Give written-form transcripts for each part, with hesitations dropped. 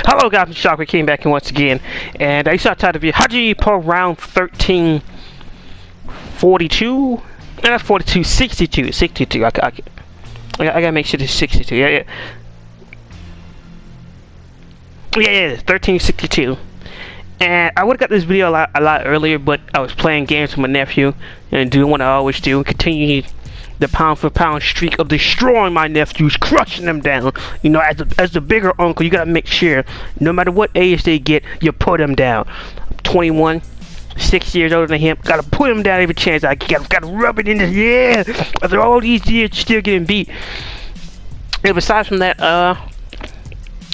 Hello guys, Shocker came back in once again, and I saw title of Hajime Ippo round 1342, and that's 42, 62, 62. I gotta make sure it's 62. Yeah, 1362. And I would have got this video a lot earlier, but I was playing games with my nephew and doing what I always do, and continue the pound for pound streak of destroying my nephews, crushing them down. You know, as the bigger uncle, you gotta make sure no matter what age they get, you put them down. 21, 6 years older than him, gotta put him down every chance I get. Gotta rub it in his, yeah. After all these years, still getting beat. And besides from that,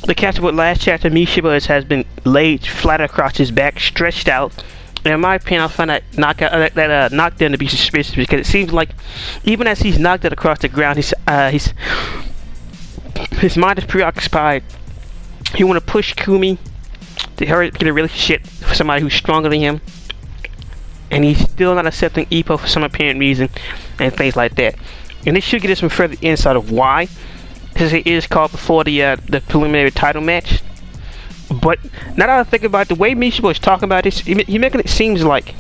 the catcher with last chapter, Mishiba has been laid flat across his back, stretched out. And in my opinion, I find that knockdown to be suspicious, because it seems like even as he's knocked out across the ground, his mind is preoccupied. He want to push Kumi to hurry get a relationship for somebody who's stronger than him, and he's still not accepting Ippo for some apparent reason, and things like that. And this should get us some further insight of why, because it is called before the preliminary title match. But now that I think about the way Mishiba is talking about this, he making it seems like,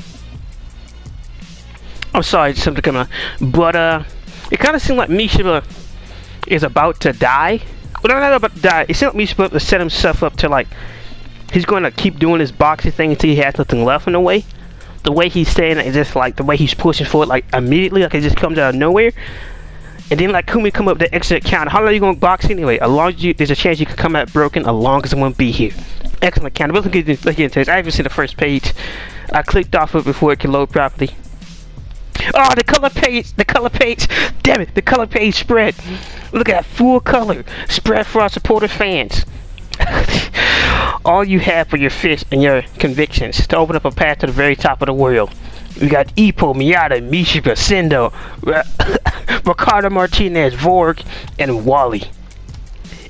I'm sorry, something come on, but it kind of seems like Mishiba is about to die. Well, not about to die. It seems like Mishiba to set himself up to, like, he's going to keep doing his boxing thing until he has nothing left in the way. The way he's saying it is just like the way he's pushing for it, like immediately, like it just comes out of nowhere. And then like Kumi come up with the extra counter. How long are you gonna box anyway? As long as there's a chance you can come out broken, as long as it won't be here. Excellent counter. But look into this. I haven't seen the first page. I clicked off of it before it could load properly. Oh, the color page. Damn it, the color page spread. Look at that full color spread for our supporter fans. All you have for your fist and your convictions to open up a path to the very top of the world. We got Ippo, Miyata, Mishiba, Sendo, Ricardo Martinez, Vorg, and Wally.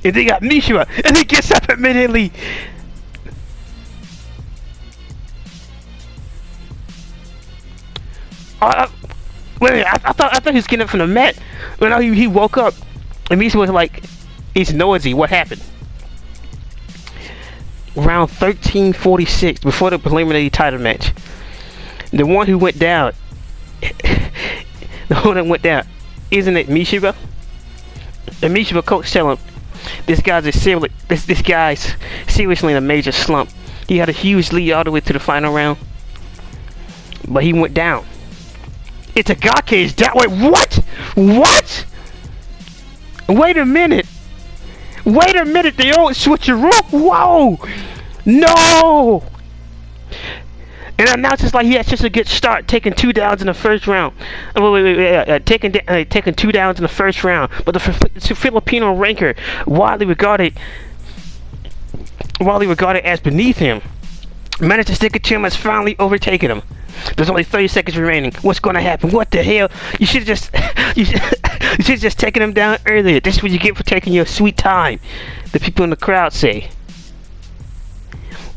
And they got Mishiba, and he gets up immediately. Wait a minute, I thought he was getting up from the mat. But no, he woke up, and Mishiba was like, "It's noisy. What happened?" Round 1346, before the preliminary title match. The one who went down, isn't it Mishiba? The Mishiba coach tell him, this guy's seriously in a major slump. He had a huge lead all the way to the final round, but he went down. It's a Gake's down. Wait, what? What? Wait a minute. The old switcheroo. Whoa. No. And announces like he had such a good start, taking 2 downs in the first round. Taking 2 downs in the first round. But the Filipino ranker, widely regarded as beneath him, managed to stick it to him, has finally overtaken him. There's only 30 seconds remaining. What's going to happen? What the hell? You should have just taken him down earlier. This is what you get for taking your sweet time, the people in the crowd say.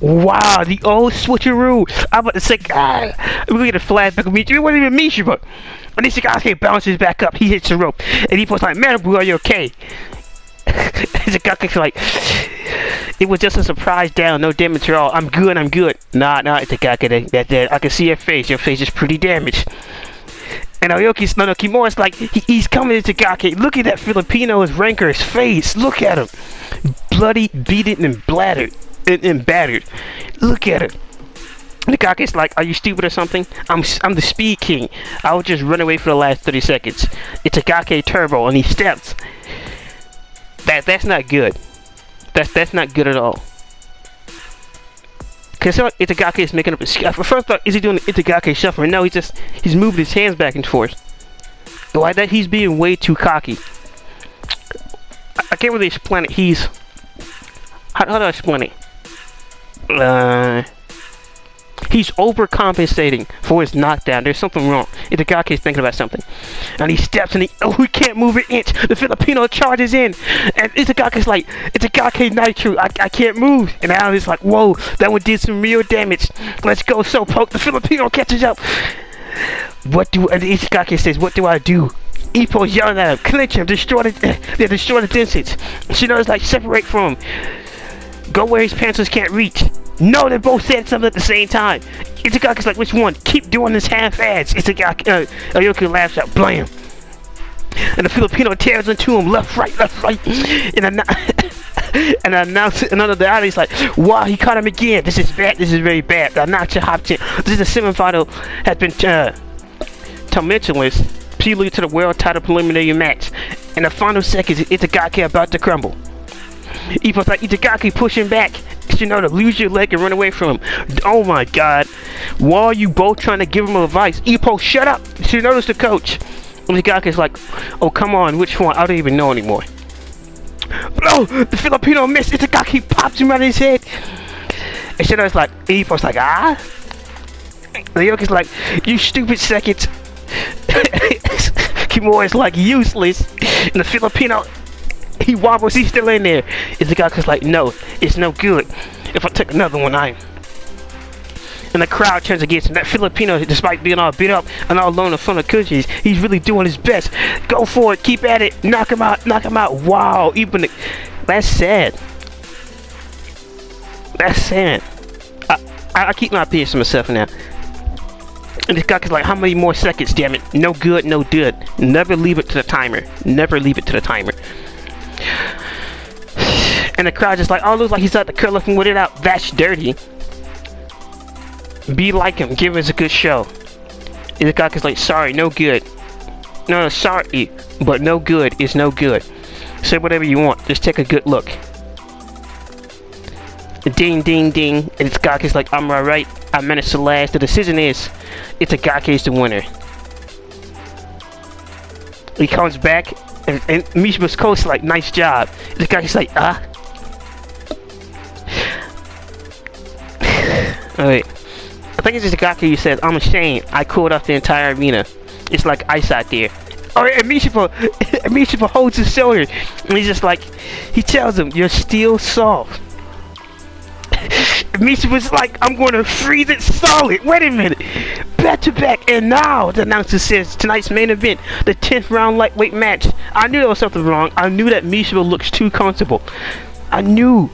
Wow, the old switcheroo. I'm about to say, we're gonna get a flashback of me. It wasn't even Mishiba. And this guy bounces back up. He hits the rope, and he was like, "Man, bro, are you okay?" The guy like, "It was just a surprise down, no damage at all. I'm good. Nah, it's a guy that I can see your face. Your face is pretty damaged." And Kimura's like, he's coming into Gake. Look at that Filipino's ranker's face. Look at him, bloody, beaten, and battered. Look at it. The Gake's like, "Are you stupid or something? I'm the Speed King. I would just run away for the last 30 seconds. It's a Gake Turbo," and he steps. That's not good. That's not good at all. Cause it's a Gake is making up his. First thought, is he doing the Itagake shuffle? No, he's moving his hands back and forth. Like that, he's being way too cocky. I can't really explain it. How do I explain it? He's overcompensating for his knockdown. There's something wrong. Itagaki is thinking about something, and he steps and he can't move an inch. The Filipino charges in, and Itagaki's like, "Itagaki Nitro, I can't move." And now he's like, "Whoa, that one did some real damage. Let's go, so poke." The Filipino catches up. And Itagaki says, "What do I do?" Ippo's yelling at him, "Clinch him, destroy the distance." She knows, like, separate from him. Go where his pencils can't reach. No, they both said something at the same time. Itagaki's like, which one? Keep doing this half-ass. Aoki laughs out, blam. And the Filipino tears into him, left, right. And another the audience like, wow, he caught him again. This is bad. This is very bad. The announcer hopped in. This is the semifinal has been tumultuous, prelude to the world title preliminary match. In the final seconds, Itagaki about to crumble. Ippo's like, Itagaki pushing back. Shinoda, lose your leg and run away from him. Oh my god. While you both trying to give him advice, Ippo, shut up. Shinoda's the coach. Itagaki's like, oh come on, which one? I don't even know anymore. Oh, the Filipino missed. Itagaki pops him right in his head. And Shinoda's like, Ippo's like, ah? Ryoki's like, you stupid seconds. Kimura's like, useless. And the Filipino, he wobbles, he's still in there. Itagaki's like, no, it's no good. If I take another one, and the crowd turns against him. That Filipino, despite being all beat up and all alone in front of coaches, he's really doing his best. Go for it, keep at it, knock him out. Wow, that's sad. That's sad. I keep my opinions to myself now. And this guy is like, how many more seconds, damn it? No good, no good. Never leave it to the timer. Never leave it to the timer. And the crowd just like, oh, looks like he's out the curl looking with it out. That's dirty. Be like him. Give us a good show. And the guy is like, sorry, no good. No, sorry, but no good is no good. Say whatever you want. Just take a good look. Ding, ding, ding. And Itagaki's like, I'm alright. I managed to last. The decision is, Itagaki's the winner. He comes back, and Mishima's coach is like, nice job. Itagaki's like, Alright. I think it's Itagaki who said, I'm ashamed. I cooled off the entire arena. It's like ice out there. Alright, and Mishima holds his shoulder. And he's just like, he tells him, you're still soft. Misha was like, I'm going to freeze it solid. Wait a minute. Back to back. And now, the announcer says, tonight's main event, the 10th round lightweight match. I knew there was something wrong. I knew that Misha looks too comfortable. I knew.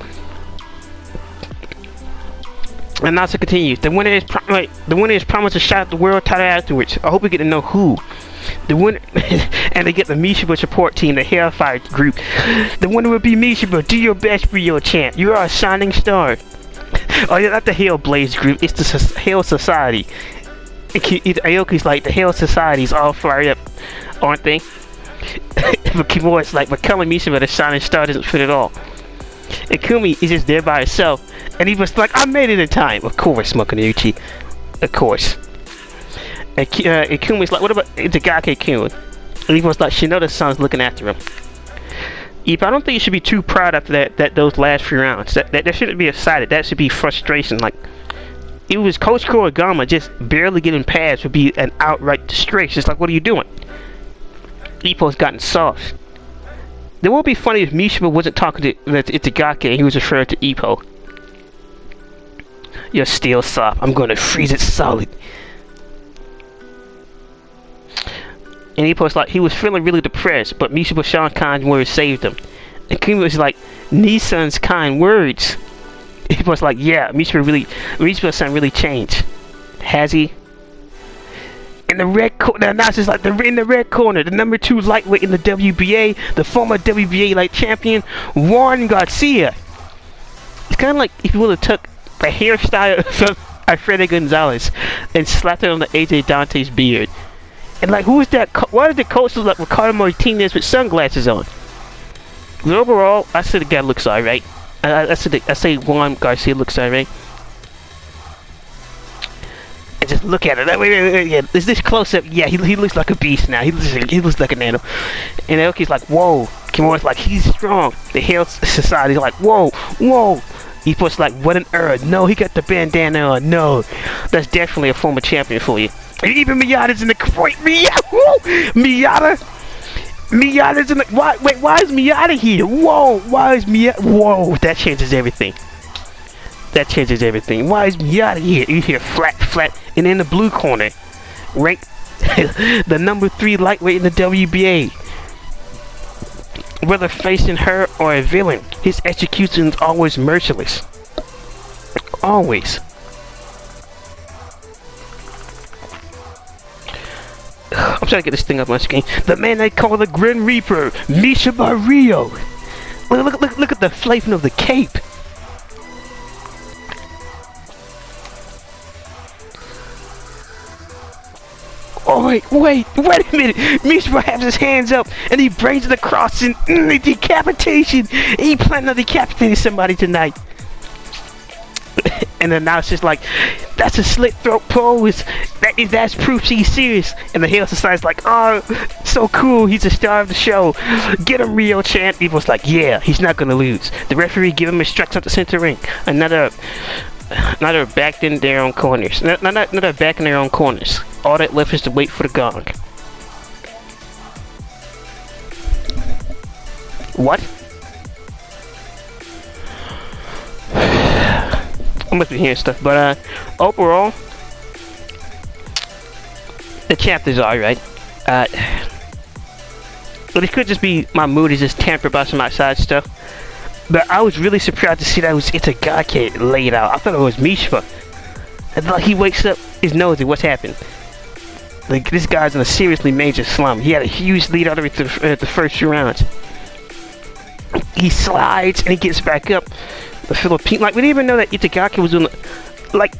The announcer continues. The winner is promised a shot at the world title afterwards. I hope we get to know who. The winner, and they get the Mishiba support team, the Hellfire group. The winner will be Mishiba. Do your best for your champ. You are a shining star. Oh yeah, not the Hellblaze group. It's the Hell Society. Aoki's like, the Hell Society's all fired up, aren't they? But Kimura's like, but calling Mishiba the shining star doesn't fit at all. And Kumi is just there by herself. And he was like, I made it in time. Of course, Mokunuchi. Of course. And Kumi's like, what about Itagaki-kun? And he was like, Shinoda's son's looking after him. Ippo, I don't think you should be too proud after those last 3 rounds. That shouldn't be excited. That should be frustration. Like, it was Coach Kurogama just barely getting past would be an outright disgrace. It's like, what are you doing? Ippo's gotten soft. It would be funny if Mishima wasn't talking to Itagaki and he was referring to Ippo. You're still soft. I'm going to freeze it solid. And Ippo's like, he was feeling really depressed, but Mishiba Sean's kind words saved him. And Kimi was like, Nissan's kind words. Ippo's like, yeah, Mishiba's son really changed. Has he? In the red corner, the announcer's like, in the red corner, the number 2 lightweight in the WBA, the former WBA light champion, Juan Garcia. It's kind of like if you would have took the hairstyle from Alfredo Gonzalez and slapped it on the AJ Dante's beard. And like, who is that? Why is the coach look like Ricardo Martinez with sunglasses on? But overall, I say the guy looks alright. I say Juan Garcia looks alright. And just look at it. Wait, yeah. Is this close up? Yeah, he looks like a beast now. He looks like an animal. And Aoki's like, whoa. Kimura's like, he's strong. The Hell Society's like, whoa. Ippo's like, what an error. No, he got the bandana on. No, that's definitely a former champion for you. And even Miyata's in the crate. Miyata's in the... Why is Miyata here? Whoa, why is Miyata... Whoa, that changes everything. That changes everything. Why is Miyata here? You hear flat. And in the blue corner, ranked the number 3 lightweight in the WBA. Whether facing her or a villain, his execution is always merciless. Always. I'm trying to get this thing up on screen. The man they call the Grim Reaper, Mishima Ryo. Look at the flavor of the cape. Oh wait a minute! Mishima has his hands up and he brings it across in decapitation. He planned on decapitating somebody tonight. And then now it's just like, that's a slit throat pose. That's proof he's serious. And the Hail Society's like, oh, so cool. He's the star of the show. Get him, Rio chant. People's like, yeah, he's not gonna lose. The referee give him instructions at the center ring. Another back in their own corners. Another back in their own corners. All that left is to wait for the gong. What? I must be hearing stuff, but overall, the chapter's alright. But it could just be my mood is just tempered by some outside stuff. But I was really surprised to see that it was Itagaki laid out. I thought it was Mishima. And like he wakes up, his nose, what's happened? Like this guy's in a seriously major slump. He had a huge lead all the way through the first few rounds. He slides and he gets back up. The Philippine, like we didn't even know that Itagaki was on the, like,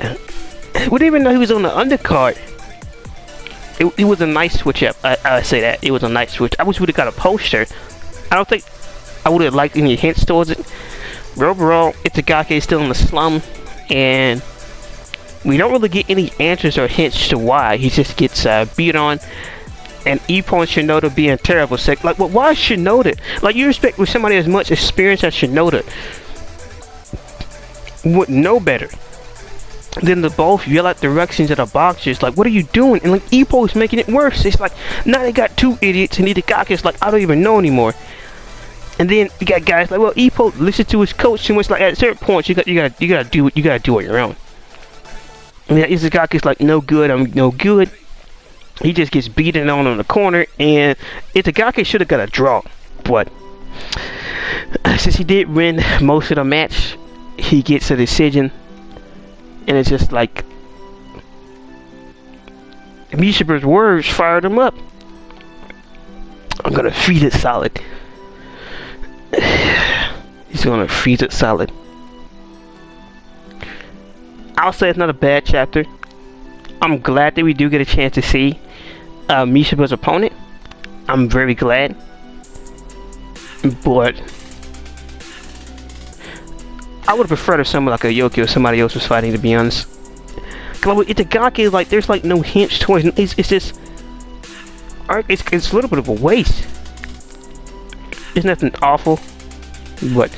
we didn't even know he was on the undercard. It was a nice switch up. I say that it was a nice switch. I wish we would have got a poster. I don't think I would have liked any hints towards it. But overall, Itagaki is still in the slum, and we don't really get any answers or hints to why. He just gets beat on. And Ippo and Shinoda being terrible. So, like, well, why is Shinoda? Like, you expect with somebody as much experience as Shinoda would know better than to both yell out directions at the boxers. Like, what are you doing? And like, Ippo is making it worse. It's like, now they got two idiots, and Itagaki's like, I don't even know anymore. And then you got guys like, well, Ippo listen to his coach too much. Like, at certain points, you gotta do what you gotta do on your own. And then Itagaki's like, no good. I'm no good. He just gets beaten on the corner, and Itagaki should have got a draw, but since he did win most of the match, he gets a decision, and it's just like Mishima's words fired him up. I'm gonna feed it solid. He's gonna feed it solid. I'll say it's not a bad chapter. I'm glad that we do get a chance to see Mishima's opponent. I'm very glad. But I would have preferred if someone like a Yoki or somebody else was fighting, to be honest. Cause with Itagaki, like, there's like no hints towards it. It's just it's a little bit of a waste. It's nothing awful, but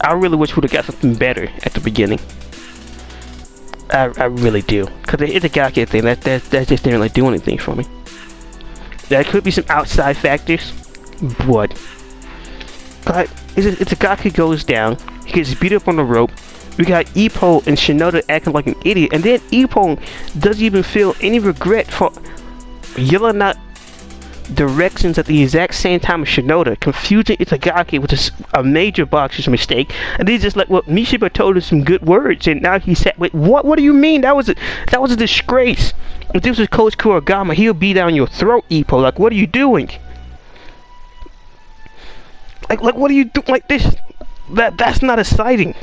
I really wish we would have got something better at the beginning. I really do, cause the Itagaki thing that just didn't really do anything for me. There could be some outside factors, but Itagaki goes down, he gets beat up on the rope. We got Ippo and Shinoda acting like an idiot, and then Ippo doesn't even feel any regret for yelling out directions at the exact same time as Shinoda, confusing Itagaki with a major boxer's mistake. And he's just like, well, Mishima told us some good words, and now he said, wait, what do you mean? That was a disgrace. If this was Coach Kurogama, he'll be down your throat, Ippo. Like, what are you doing? Like what are you doing? Like this? That's not exciting.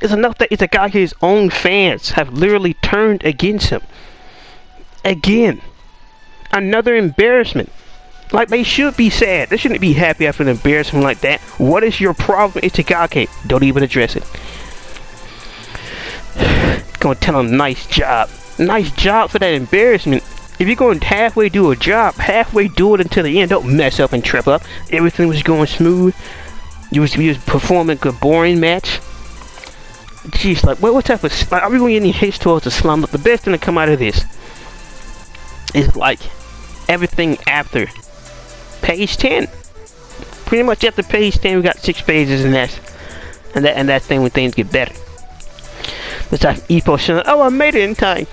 It's enough that Itagaki's own fans have literally turned against him. Again. Another embarrassment. Like, they should be sad. They shouldn't be happy after an embarrassment like that. What is your problem, Itagaki? Don't even address it. Gonna tell him nice job. Nice job for that embarrassment. If you're going to halfway do a job, halfway do it until the end. Don't mess up and trip up. Everything was going smooth. You was performing a boring match. Jeez, like, what type of... Like, are we going to get any hits towards the slum? But the best thing to come out of this is, like, everything after page 10. Pretty much after page 10, we got 6 pages, and that's thing when things get better. It's like Ippo showing, oh, I made it in time.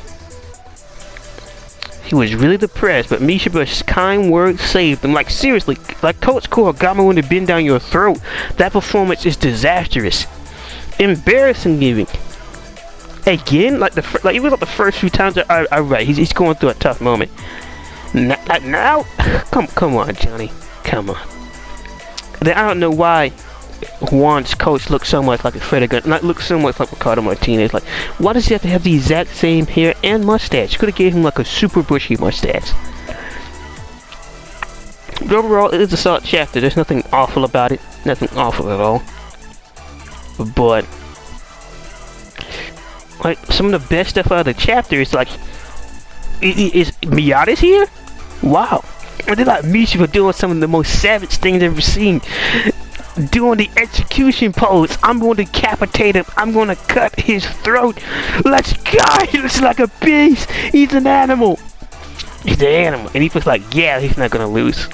He was really depressed, but Mishiba's kind words saved him. Like, seriously, like Coach Kurogama would have been down your throat. That performance is disastrous. Embarrassing even. Again, like even like the first few times, right, he's going through a tough moment. Now, come on, Johnny, come on. Then I don't know why Juan's coach looks so much like Fred Gunn, like looks so much like Ricardo Martinez. Like, why does he have to have the exact same hair and mustache? Could have gave him like a super bushy mustache. But overall, it is a solid chapter. There's nothing awful about it. Nothing awful at all. But like some of the best stuff out of the chapter is like, is Miyata's here? Wow. And then like Mishiba doing some of the most savage things I've ever seen. Doing the execution pose. I'm going to decapitate him. I'm going to cut his throat. Let's go. He looks like a beast. He's an animal. He's an animal. And he was like, yeah, he's not going to lose.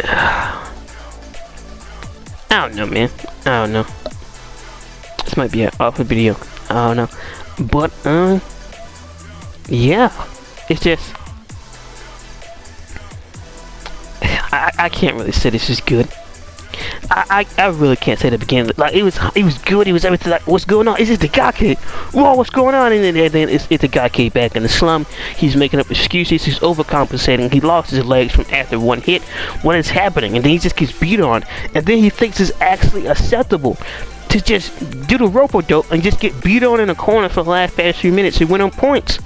I don't know, man. I don't know. This might be an awful video. I don't know. But, yeah. It's just... I can't really say this is good. I really can't say the beginning. Like, it was good. It was everything. Like, what's going on? Is it the Gake? Whoa, what's going on? And then it's the Gake back in the slum. He's making up excuses. He's overcompensating. He lost his legs from after one hit. What is happening? And then he just gets beat on. And then he thinks it's actually acceptable to just do the rope-a-dope and just get beat on in a corner for the last past few minutes. He went on points.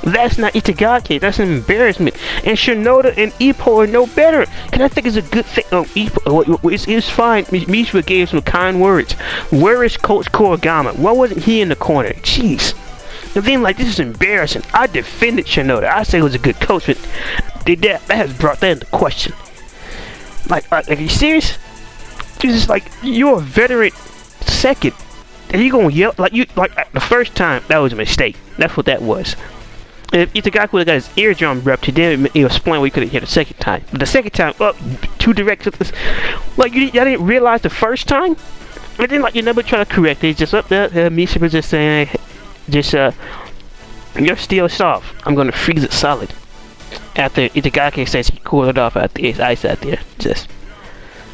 That's not Itagaki. That's an embarrassment. And Shinoda and Ippo are no better. Because I think it's a good thing. Ippo, it's fine. Mishiba gave some kind words. Where is Coach Kurogama? Why wasn't he in the corner? Jeez. And then, like, this is embarrassing. I defended Shinoda. I say he was a good coach, but that has brought that into question. Like, are you serious? This is like, you're a veteran second. And you gonna yell? Like, the first time, that was a mistake. That's what that was. If Itagaki would have got his eardrum ruptured, then it was explain we could have hit the second time. But the second time, two directions. Like, y'all didn't realize the first time? And then, like, you never try to correct it. It's just up there. Misha was just saying, your steel is soft. I'm going to freeze it solid. After Itagaki says he cooled it off after his ice out there.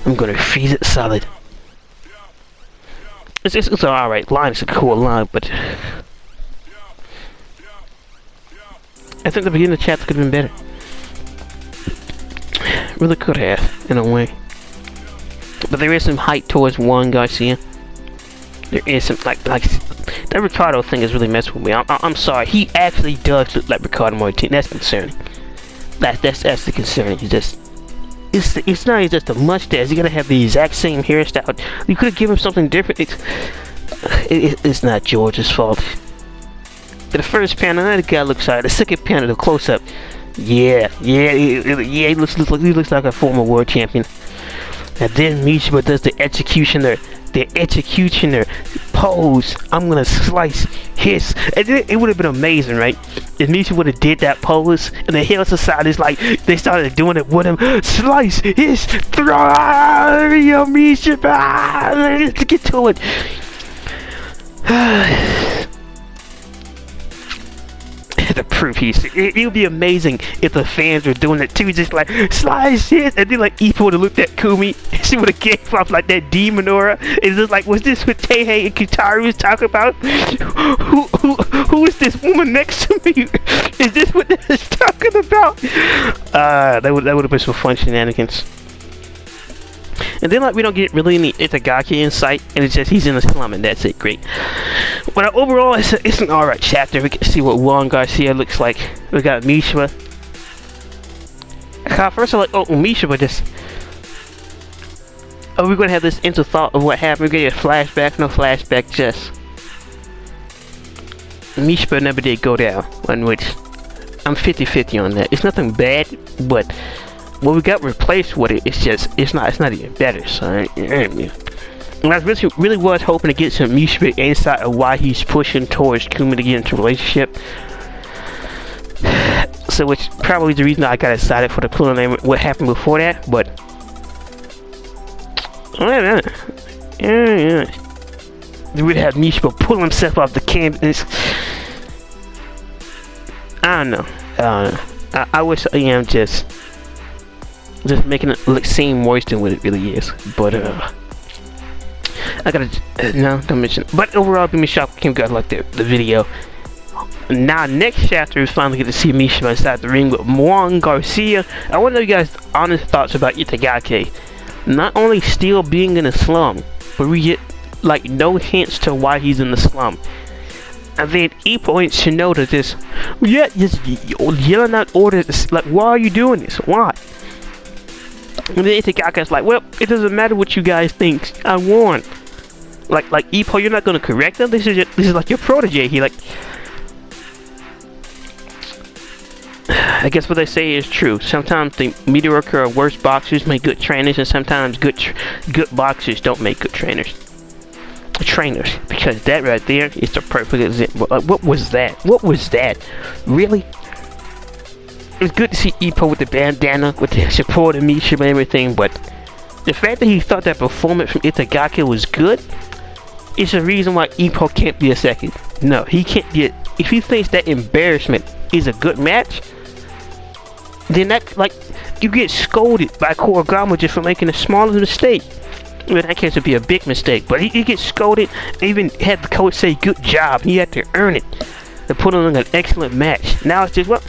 I'm going to freeze it solid. It's an alright line. It's a cool line, but... I think the beginning of the chapter could have been better. Really could have, in a way. But there is some height towards Juan Garcia. There is some, like that Ricardo thing is really messing with me. I'm sorry. He actually does look like Ricardo Martinez. That's concerning. That's actually concerning. It's not just a mustache. You gotta have the exact same hairstyle. You could have given him something different. It's not George's fault. The first panel, the guy looks alright. The second panel, the close-up, he looks like a former world champion. And then Mishiba does the executioner pose. I'm gonna slice his. And then it would have been amazing, right? If Mishiba would have did that pose, and the Hell Society is like they started doing it with him. Slice his throat, yo, Mishiba. Let's get to it. The proof it would be amazing if the fans were doing it too, just like slice it, and then like Ippo would have looked at Kumi, she would have gave off like that demon aura. It's just like, was this what Teihei and Kitari was talking about? Who is this woman next to me? Is this what this is talking about? That would have been some fun shenanigans. And then like we don't get really any Itagaki in sight, and it's just he's in the slum and that's it. Great. But overall, it's an alright chapter. We can see what Juan Garcia looks like. We got Mishiba. First I'm like, oh, Mishiba just... Are we going to have this into thought of what happened? We're going to get a flashback. No flashback, just... Mishiba never did go down. On which, I'm 50-50 on that. It's nothing bad, but... what we got replaced with it's not even better, so and I really was hoping to get some Mishiba insight of why he's pushing towards Kumi to get into a relationship. So which probably is the reason I got excited for the preliminary what happened before that, but we would have Mishiba pull himself off the canvas. I I don't know. I wish I am just making it look seem worse than what it really is. But I gotta no, don't mention it. But overall, be me shocked if you guys liked the video. Now next chapter is finally get to see Mishima inside the ring with Juan Garcia. I want to know you guys' honest thoughts about Itagaki. Not only still being in a slum, but we get like no hints to why he's in the slum. And then Ippo and Shinoda just yelling out orders like, why are you doing this? Why? And then Itagaki's like, well, it doesn't matter what you guys think. I won. Like Ippo, you're not gonna correct them. This is like your protege. He like, I guess what they say is true. Sometimes the mediocre or worst boxers make good trainers, and sometimes good boxers don't make good trainers. Because that right there is the perfect example. Like, what was that? What was that? Really? It was good to see Ippo with the bandana, with the support of Mishima and everything, but the fact that he thought that performance from Itagaki was good is the reason why Ippo can't be a second. No, he can't be if he thinks that embarrassment is a good match, then that, like, you get scolded by Kurogama just for making the smallest mistake. In that case, it'd be a big mistake, but he gets scolded, even had the coach say good job. He had to earn it to put on an excellent match. Now it's just, well,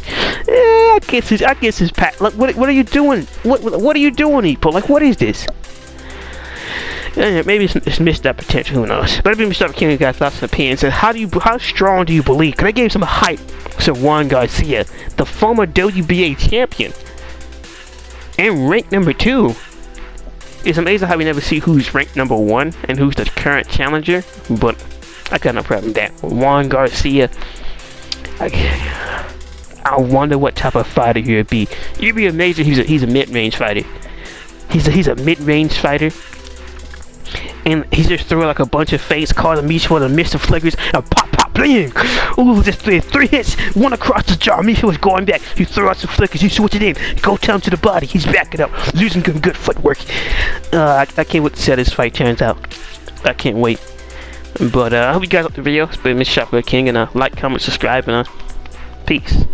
I guess his pat. Like, what are you doing? What are you doing, Ippo? Like, what is this? Maybe it's missed that potential. Who knows? But I've been Mr. King. You guys thoughts and opinions. And how strong do you believe? Can I give some hype to Juan Garcia, the former WBA champion and ranked number 2? It's amazing how we never see who's ranked number 1 and who's the current challenger, but I got no problem with that. Juan Garcia, I wonder what type of fighter he would be. You'd be amazed if he's a mid-range fighter. He's a mid-range fighter, and he's just throwing like a bunch of fakes, causing Mishima to miss the flickers, and pop, bling! Ooh, just 3 hits, one across the jaw. Mishima was going back. You throw out some flickers, you switch it in, go tell him to the body. He's backing up, using good footwork. I can't wait to see how this fight turns out. I can't wait. But I hope you guys liked the video. It's been Mr. Shopper King, and like, comment, subscribe, and peace.